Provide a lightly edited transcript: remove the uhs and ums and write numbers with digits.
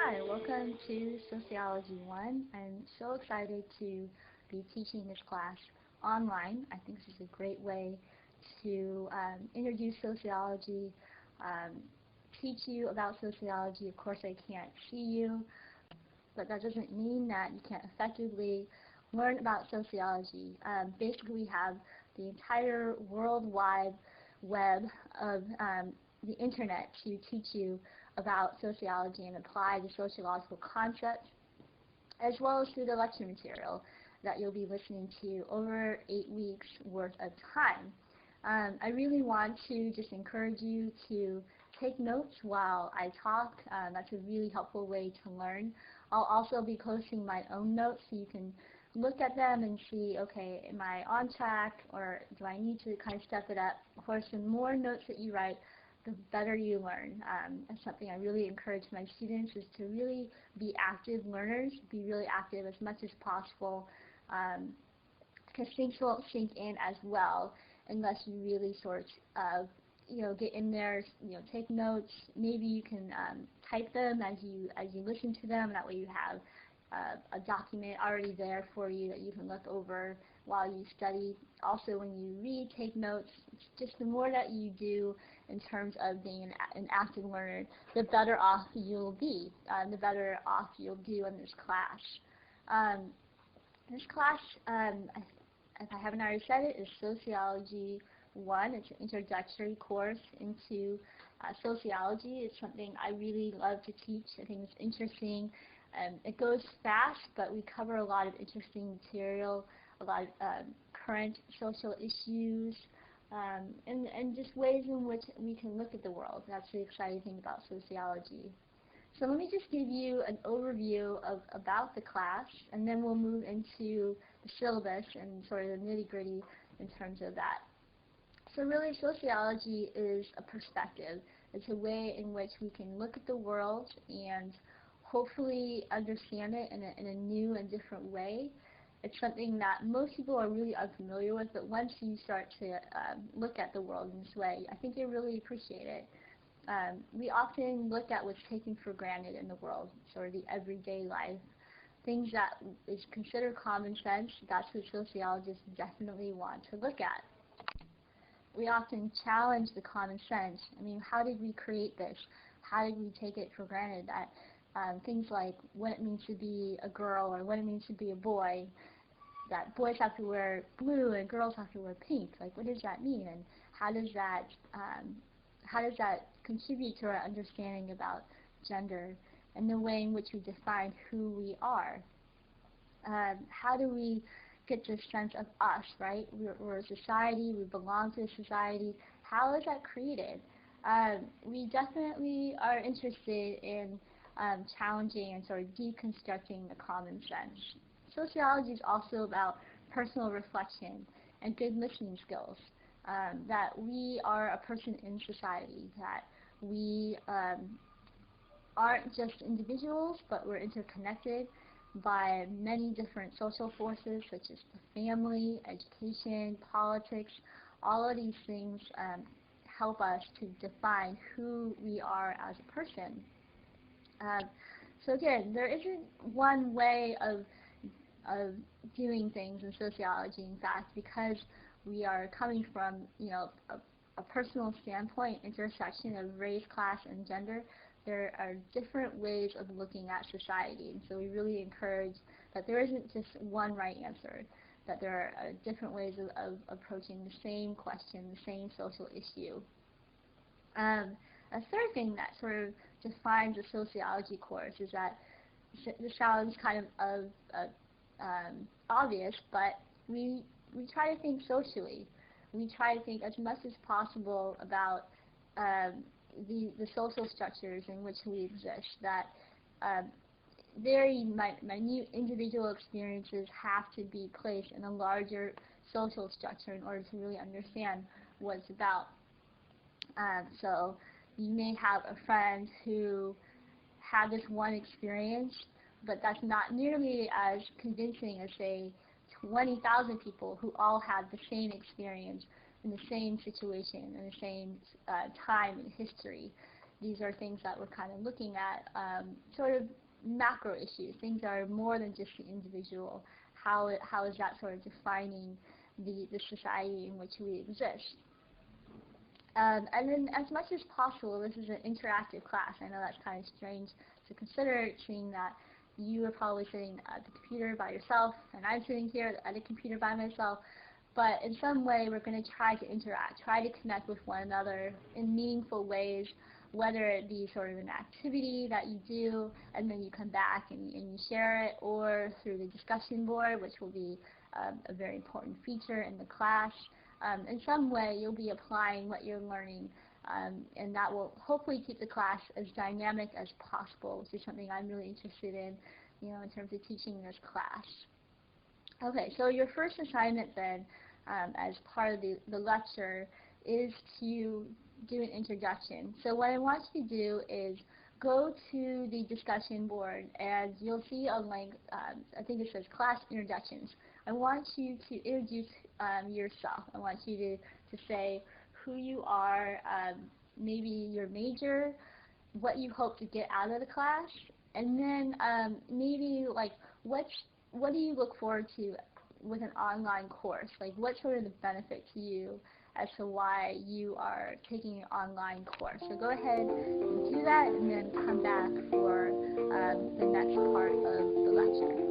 Hi, welcome to Sociology 1. I'm so excited to be teaching this class online. I think this is a great way to introduce sociology, um, teach you about sociology. Of course, I can't see you, but that doesn't mean that you can't effectively learn about sociology. Basically, we have the entire worldwide web of the internet to teach you about sociology and apply the sociological concepts, as well as through the lecture material that you'll be listening to over 8 weeks worth of time. I really want to just encourage you to take notes while I talk. That's a really helpful way to learn. I'll also be posting my own notes so you can look at them and see, okay, am I on track or do I need to kind of step it up? Of course, the more notes that you write, the better you learn. That's something I really encourage my students is to really be active learners, be really active as much as possible, because things won't sink in as well unless you really sort of get in there, take notes. Maybe you can type them as you listen to them. That way you have a document already there for you that you can look over while you study. Also, when you read, take notes. It's just the more that you do in terms of being an active learner, the better off you'll be, the better off you'll do in this class. This class, if I haven't already said it, is Sociology 1. It's an introductory course into sociology. It's something I really love to teach. I think it's interesting. It goes fast, but we cover a lot of interesting material, a lot of current social issues, and just ways in which we can look at the world. That's the exciting thing about sociology. So let me just give you an overview about the class, and then we'll move into the syllabus and sort of the nitty-gritty in terms of that. So really, sociology is a perspective. It's a way in which we can look at the world and hopefully understand it in a new and different way. It's something that most people are really unfamiliar with, but once you start to look at the world in this way, I think you'll really appreciate it. We often look at what's taken for granted in the world, sort of the everyday life, things that is considered common sense. That's what sociologists definitely want to look at. We often challenge the common sense. I mean, how did we create this? How did we take it for granted that things like what it means to be a girl or what it means to be a boy, that boys have to wear blue and girls have to wear pink? Like, what does that mean, and how does that contribute to our understanding about gender and the way in which we define who we are? How do we get this sense of us, right? We're a society, we belong to a society. How is that created? We definitely are interested in challenging and sort of deconstructing the common sense. Sociology is also about personal reflection and good listening skills, that we are a person in society, that we aren't just individuals, but we're interconnected by many different social forces such as the family, education, politics. All of these things help us to define who we are as a person. So again, there isn't one way of doing things in sociology. In fact, because we are coming from a personal standpoint, intersection of race, class, and gender, there are different ways of looking at society, and so we really encourage that there isn't just one right answer, that there are different ways of approaching the same question, the same social issue. A third thing that sort of defines a sociology course is that this sounds kind of obvious, but we try to think socially. We try to think as much as possible about the social structures in which we exist, that very minute individual experiences have to be placed in a larger social structure in order to really understand what it's about. So you may have a friend who had this one experience, but that's not nearly as convincing as, say, 20,000 people who all had the same experience in the same situation in the same time in history. these are things that we're kind of looking at, sort of macro issues. Things that are more than just the individual. How is that sort of defining the society in which we exist? And then as much as possible, this is an interactive class. I know that's kind of strange to consider, seeing that you are probably sitting at the computer by yourself, and I'm sitting here at the computer by myself. But in some way, we're going to try to interact, try to connect with one another in meaningful ways, whether it be sort of an activity that you do, and then you come back and you share it, or through the discussion board, which will be a very important feature in the class. In some way, you'll be applying what you're learning, and that will hopefully keep the class as dynamic as possible, which is something I'm really interested in, in terms of teaching this class. Okay, so your first assignment then, as part of the lecture, is to do an introduction. So what I want you to do is go to the discussion board, and you'll see a link, I think it says class introductions. I want you to introduce yourself. I want you to say who you are, maybe your major, what you hope to get out of the class, and then maybe like what do you look forward to with an online course? Like, what's sort of the benefit to you as to why you are taking an online course? So go ahead and do that, and then come back for the next part of the lecture.